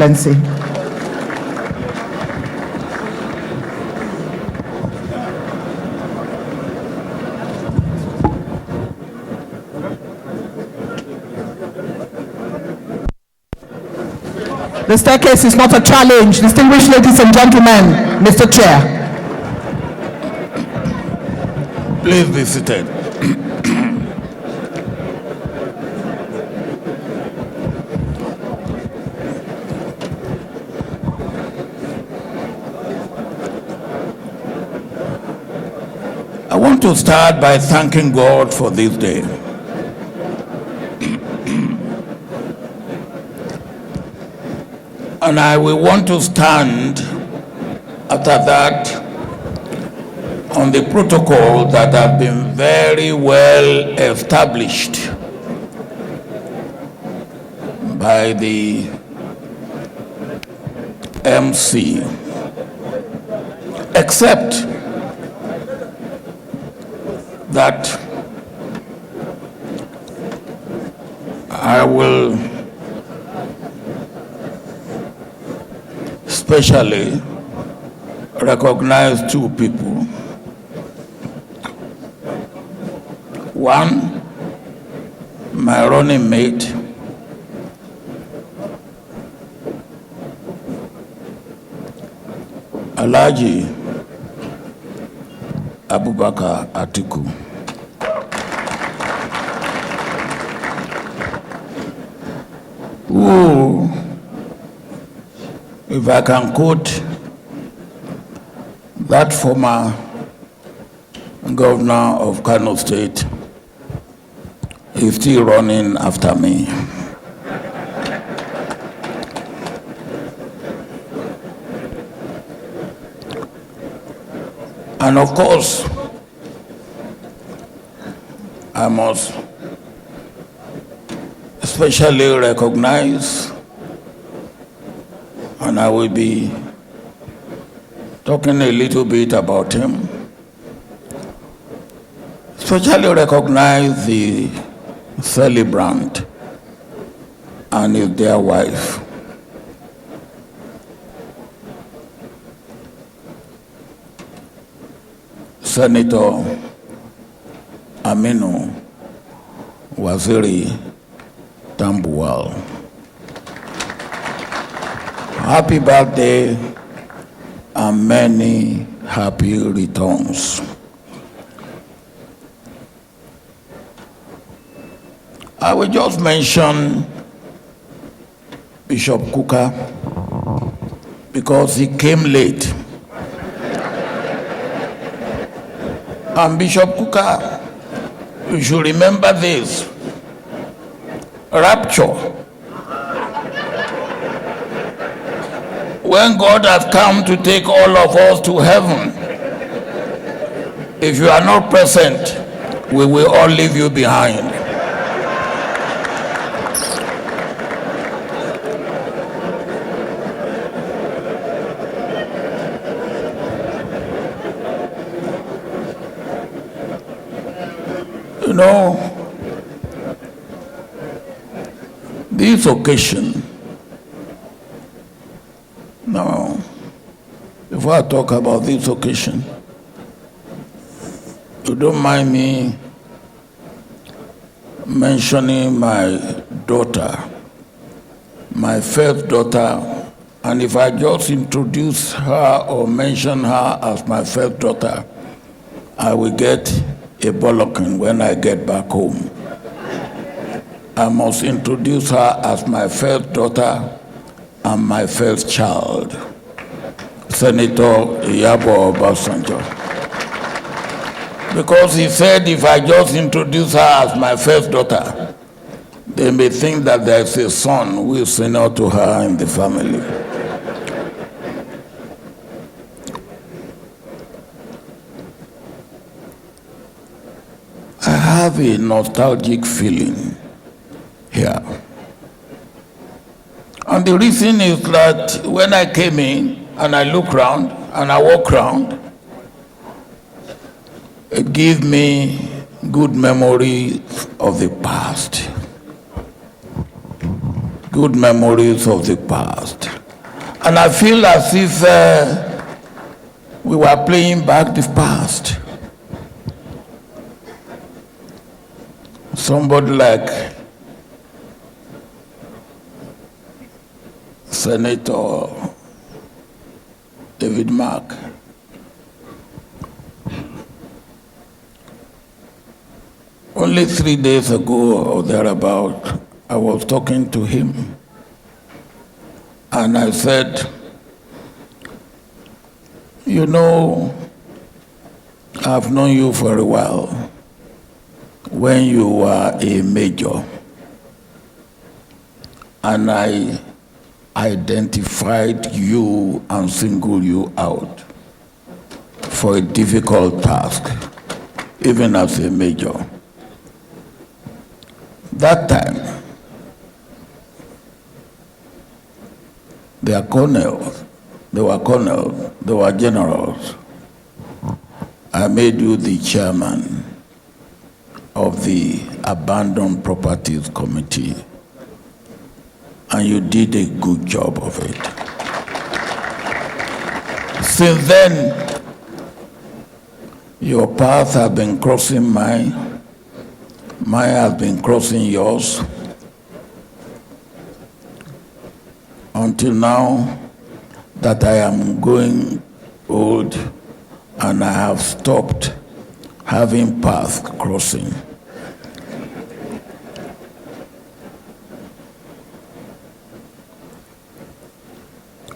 Excellency. The staircase is not a challenge, distinguished ladies and gentlemen, Mr. Chair. Please be seated. I want to start by thanking God for this day. And I will want to stand after that on the protocol that have been very well established by the MC, except that I will especially recognize two people. One, my running mate, Alhaji Abubakar Atiku. Who, if I can quote that former governor of Kano State, is still running after me. And of course, I must especially recognize, and I will be talking a little bit about him, especially recognize the celebrant and his dear wife. Senator Aminu Waziri Tambuwal. Happy birthday and many happy returns. I will just mention Bishop Kuka because he came late. And Bishop Kuka, you should remember this. Rapture. When God has come to take all of us to heaven, if you are not present, we will all leave you behind. You know, this occasion, now, before I talk about this occasion, you don't mind me mentioning my daughter, my first daughter, and if I just introduce her or mention her as my first daughter, I will get a bollocking when I get back home. I must introduce her as my first daughter and my first child, Senator Obasanjo. Because he said if I just introduce her as my first daughter, they may think that there's a son who is senior to her in the family. I have a nostalgic feeling here. And the reason is that when I came in and I look around and I walk around, it gives me good memory of the past. good memories of the past. And I feel as if we were playing back the past. Somebody like Senator David Mark. Only 3 days ago or thereabout, I was talking to him, and I said, you know, I've known you for a while when you were a major, and I identified you and singled you out for a difficult task, even as a major. That time, they were colonels, they were generals. I made you the chairman of the Abandoned Properties Committee, and you did a good job of it. Since then, your path has been crossing mine has been crossing yours, until now that I am going old and I have stopped having path crossing.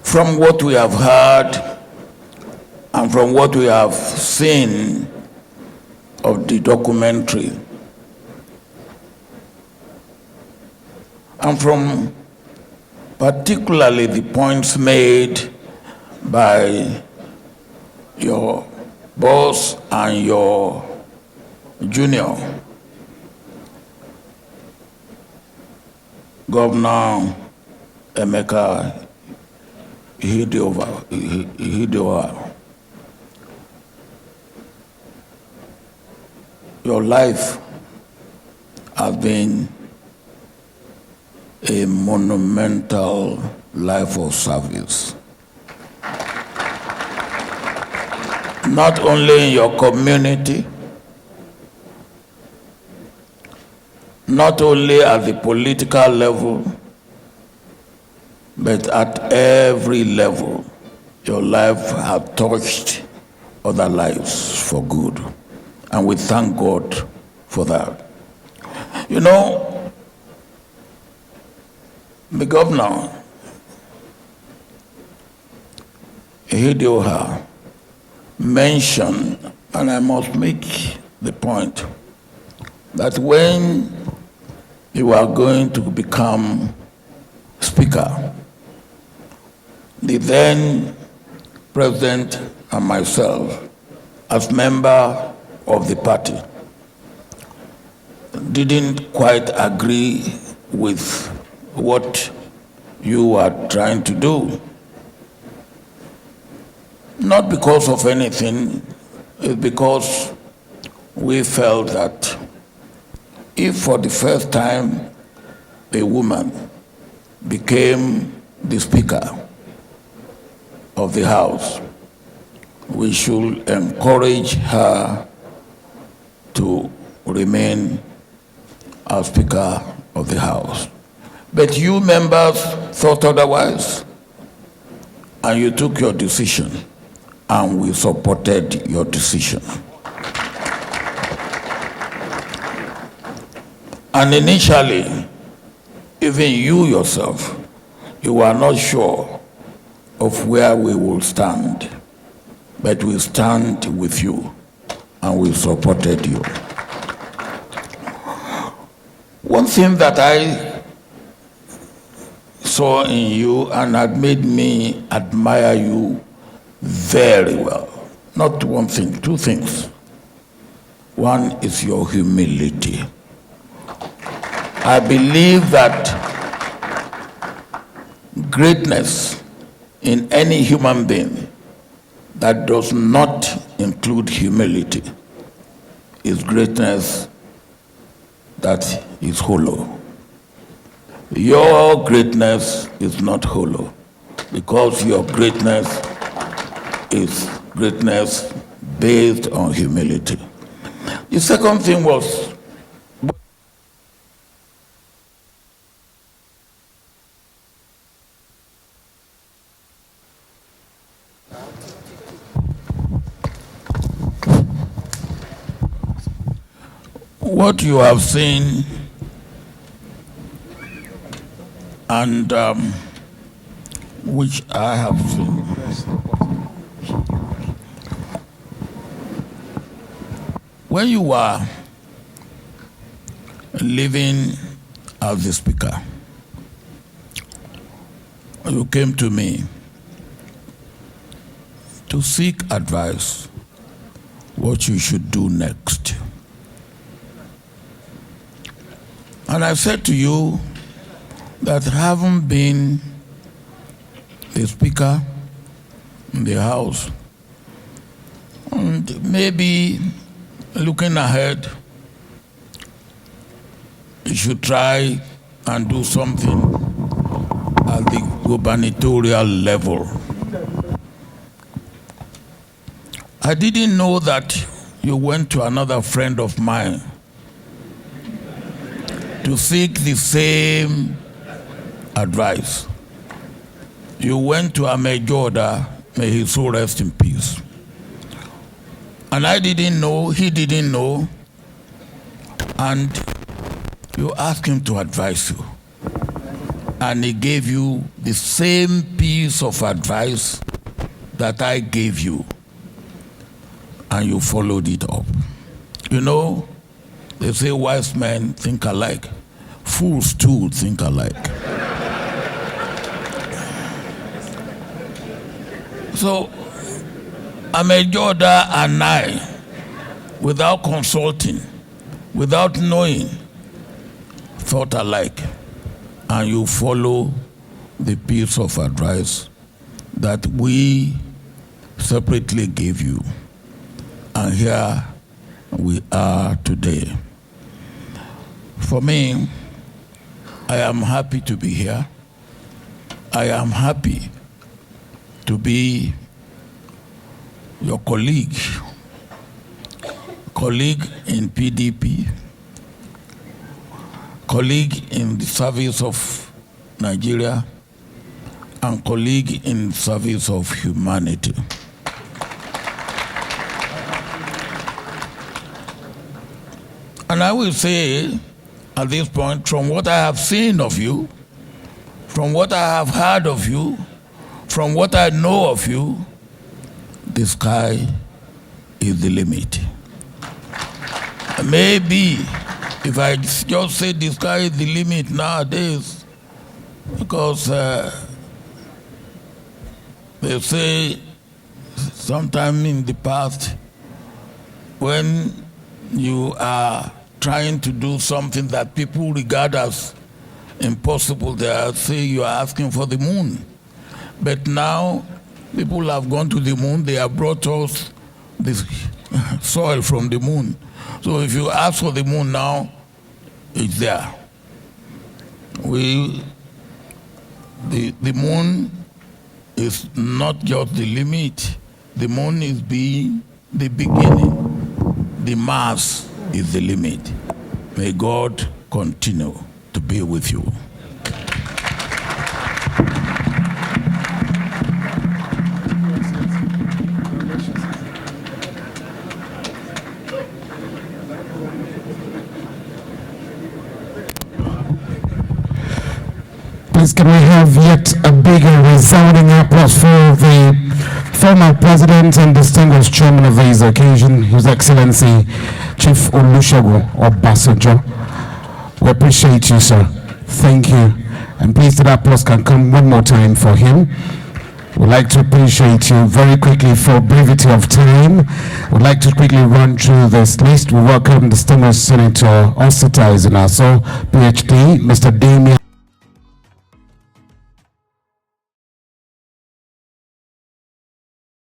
From what we have heard and from what we have seen of the documentary, and from particularly the points made by your boss and your junior, Governor Emeka Ihedioha, your life has been a monumental life of service. Not only in your community, not only at the political level, but at every level, your life has touched other lives for good. And we thank God for that. You know, the governor, Ihedioha, mentioned, and I must make the point, that when you are going to become speaker, the then president and myself, as member of the party, didn't quite agree with what you are trying to do. Not because of anything, it's because we felt that if for the first time a woman became the Speaker of the House, we should encourage her to remain as Speaker of the House. But you members thought otherwise, and you took your decision, and we supported your decision. And initially, even you yourself, you were not sure of where we will stand, but we stand with you, and we supported you. One thing that I saw in you and had made me admire you very well, not one thing, two things. One is your humility. I believe that greatness in any human being that does not include humility is greatness that is hollow. Your greatness is not hollow, because your greatness is greatness based on humility. The second thing was, what you have seen and which I have seen. When you were living as the speaker, you came to me to seek advice what you should do next. And I said to you that having been the speaker in the House, and maybe looking ahead, you should try and do something at the gubernatorial level. I didn't know that you went to another friend of mine to seek the same advice. You went to Amejoda, may his soul rest in peace. And I didn't know, he didn't know, and you asked him to advise you. And he gave you the same piece of advice that I gave you, and you followed it up. You know, they say wise men think alike, fools too think alike. So, Amejoda and I, without consulting, without knowing, thought alike, and you follow the piece of advice that we separately gave you. And here we are today. For me, I am happy to be here. I am happy to be your colleague in PDP, colleague in the service of Nigeria, and colleague in the service of humanity. And I will say at this point, from what I have seen of you, from what I have heard of you, from what I know of you, the sky is the limit. Maybe if I just say the sky is the limit nowadays, because they say sometime in the past, when you are trying to do something that people regard as impossible, they say you are asking for the moon. But now, people have gone to the moon, they have brought us this soil from the moon. So if you ask for the moon now, it's there. The moon is not just the limit. The moon is the beginning. The Mars is the limit. May God continue to be with you. Please, can we have yet a bigger resounding applause for the former president and distinguished chairman of this occasion, His Excellency Chief Olusegun Obasanjo. We appreciate you, sir. Thank you. And please, that applause can come one more time for him. We'd like to appreciate you very quickly for brevity of time. We'd like to quickly run through this list. We welcome distinguished Senator Osita Izinaso, PhD, Mr. Damien